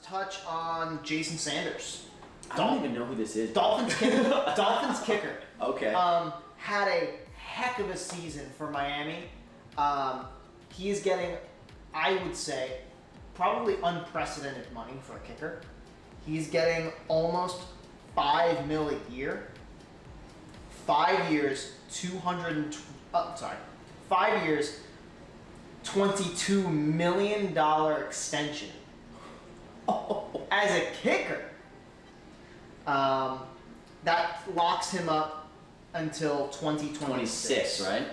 touch on Jason Sanders. I don't even know who this is. Dolphins kicker. Okay. Had a heck of a season for Miami. He is getting, I would say, probably unprecedented money for a kicker. He's getting almost $5 million a year. 5 years, 5 years, $22 million extension. As a kicker. That locks him up until 2026. Right?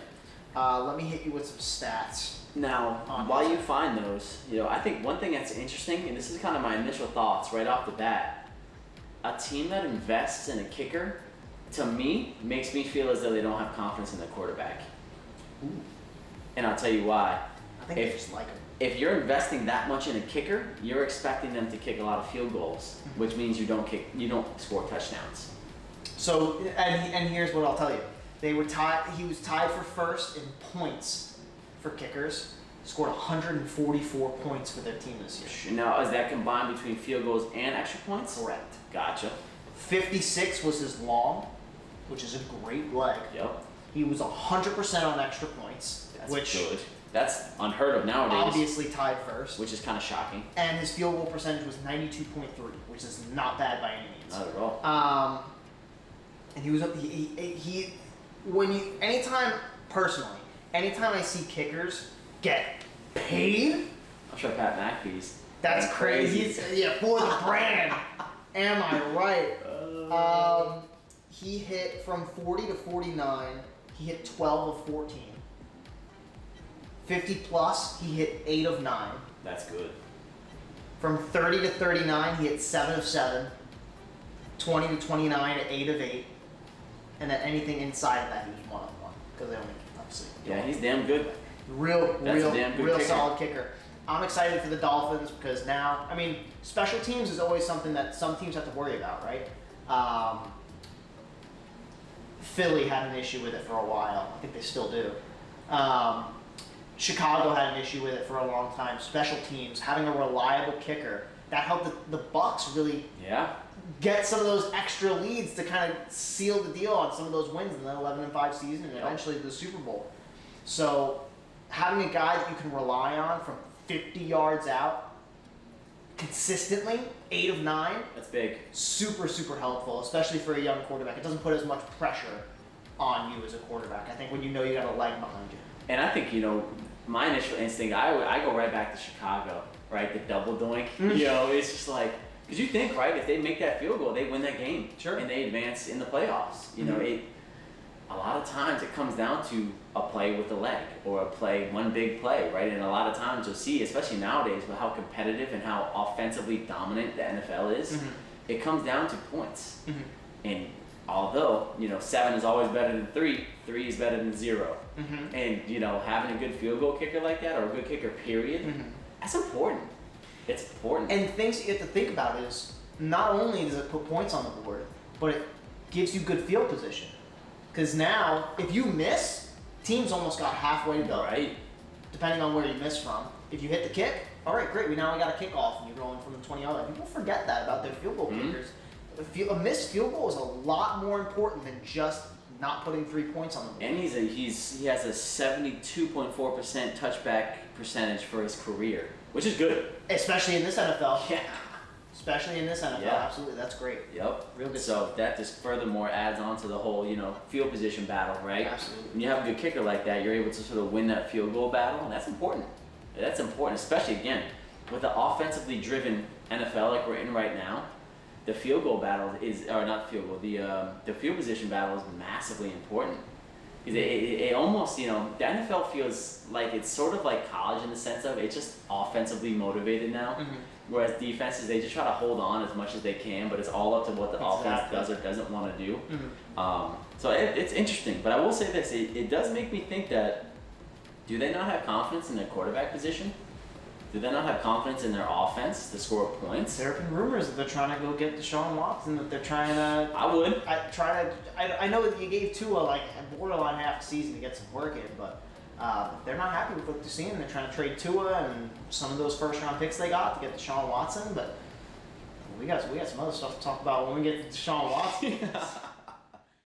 Let me hit you with some stats. Now, while you find those, I think one thing that's interesting, and this is kind of my initial thoughts right off the bat, a team that invests in a kicker, to me, makes me feel as though they don't have confidence in their quarterback. Ooh. And I'll tell you why. I think they just like him. If you're investing that much in a kicker, you're expecting them to kick a lot of field goals, which means you don't score touchdowns. So, and here's what I'll tell you. They were tied. He was tied for first in points for kickers. Scored 144 points for their team this year. Now, is that combined between field goals and extra points? Correct. Gotcha. 56 was his long, which is a great leg. Yep. He was 100% on extra points, That's which good. That's unheard of nowadays. obviously tied first. Which is kind of shocking. And his field goal percentage was 92.3, which is not bad by any means. Not at all. And he was anytime I see kickers get paid, I'm sure Pat McAfee's. that's crazy. For the brand. Am I right? He hit from 40 to 49. He hit 12 of 14. 50 plus, he hit 8 of 9. That's good. From 30 to 39, he hit 7 of 7. 20 to 29 at 8 of 8. And then anything inside of that, he was 1 of 1. Because they only, obviously. Yeah, he's damn good. Real kicker. solid kicker. I'm excited for the Dolphins because now, special teams is always something that some teams have to worry about, right? Philly had an issue with it for a while. I think they still do. Chicago had an issue with it for a long time. Special teams, having a reliable kicker, that helped the Bucs really get some of those extra leads to kind of seal the deal on some of those wins in the 11-5 season and eventually the Super Bowl. So having a guy that you can rely on from 50 yards out consistently, 8 of 9. That's big. Super, super helpful, especially for a young quarterback. It doesn't put as much pressure on you as a quarterback. I think when you know you got a leg behind you. And I think, my initial instinct, I go right back to Chicago, right? The double doink. It's just like, because you think, right, if they make that field goal, they win that game. Sure. And they advance in the playoffs. A lot of times it comes down to a play with a leg or one big play, right? And a lot of times you'll see, especially nowadays, with how competitive and how offensively dominant the NFL is, it comes down to points. And although, 7 is always better than 3, 3 is better than 0. And, having a good field goal kicker like that, or a good kicker period, that's important. It's important. And things that you have to think about is, not only does it put points on the board, but it gives you good field position. Because now, if you miss, teams almost got halfway to go. Right. Depending on where you miss from. If you hit the kick, all right, great, we got a kickoff, and you're going from the 20-yard line. People forget that about their field goal kickers. A missed field goal is a lot more important than just not putting 3 points on the board. And he has a 72.4% touchback percentage for his career, which is good. Especially in this NFL. Yeah. Especially in this NFL, absolutely, that's great. Yep. Real good. So that just furthermore adds on to the whole, field position battle, right? Absolutely. When you have a good kicker like that, you're able to sort of win that field goal battle, and that's important. That's important, especially, again, with the offensively driven NFL like we're in right now. The field goal battle the field position battle is massively important. Because it almost, the NFL feels like it's sort of like college in the sense of it's just offensively motivated now. Whereas defenses, they just try to hold on as much as they can, but it's all up to what the offense does or doesn't want to do. So it's interesting. But I will say this, it does make me think that, do they not have confidence in their quarterback position? Do they not have confidence in their offense to score points? There have been rumors that they're trying to go get Deshaun Watson, that they're trying to... I would. I know that you gave Tua like a borderline half a season to get some work in, but They're not happy with what they're seeing. They're trying to trade Tua and some of those first-round picks they got to get Deshaun Watson, but we got some other stuff to talk about when we get to Deshaun Watson.